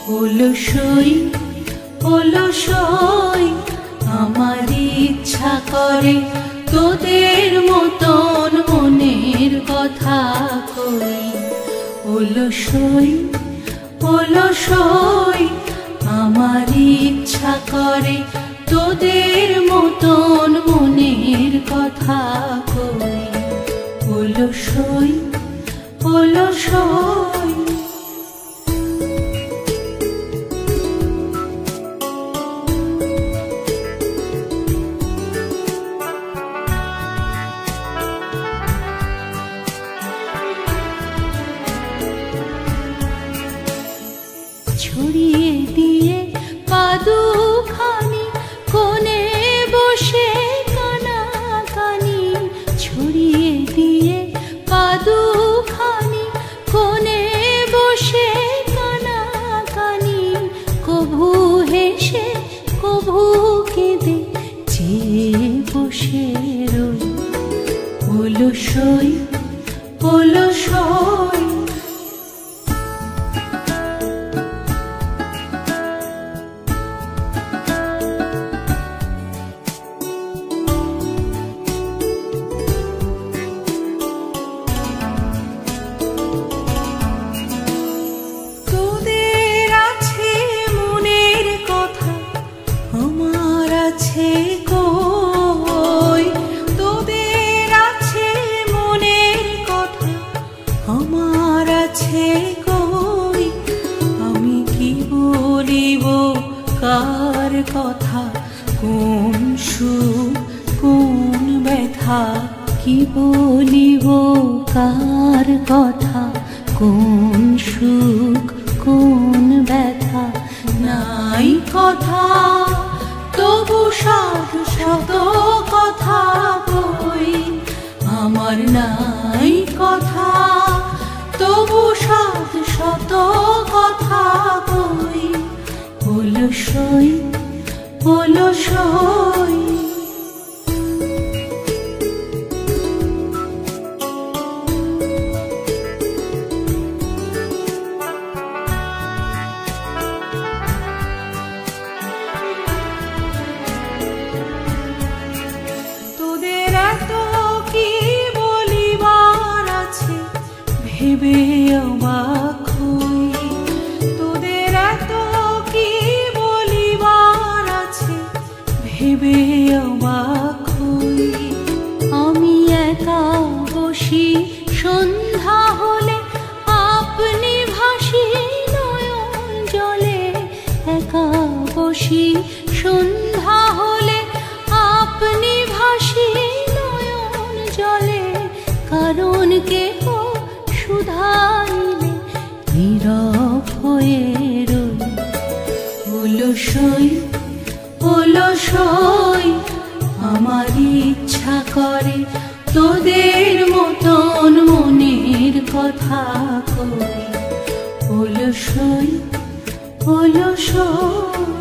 অলসই অলসই আমার ইচ্ছা করে তোদের মতন মনের কথা কই। অলসই অলসই আমার ইচ্ছা করে তোদের মতন মনের কথা কই। অলসই অলসই ছড়িয়ে দিয়ে পাদুখানি কোণে বসে কানাকানি। ছড়িয়ে দিয়ে পাদুখানি কোণে বসে কানাকানি। কভু হেসে কভু কেঁদে চেয়ে বসে রই। অলসই অলসই আমার আছে কই। আমি কি বলিব কার কথা, কোন সুখ কোন ব্যথা। কি বলিব কার কথা, কোন সুখ কোন ব্যথা। নাই কথা তবু সাধু শত কথা কই। আমার নাই কথা তবু সাধু শত কথা কই। অলসই অলসই তোদের এত কি বলিবার আছে ভেবে অবাক হই। তোদের এত কি বলিবার আছে ভেবে অবাক হই। আমি একা বসি সন্ধ্যা হলে আপনি ভাসি নয়ন জলে। একা বসি সন্ধ্যা হলে আপনি ভাসি নয়ন জলে। কারণ কেহ শুধাইলে নীরব হয়ে রই। অলসই অলসই আমার ইচ্ছা করে তোদের মতন মনের কথা কই। অলসই অলসই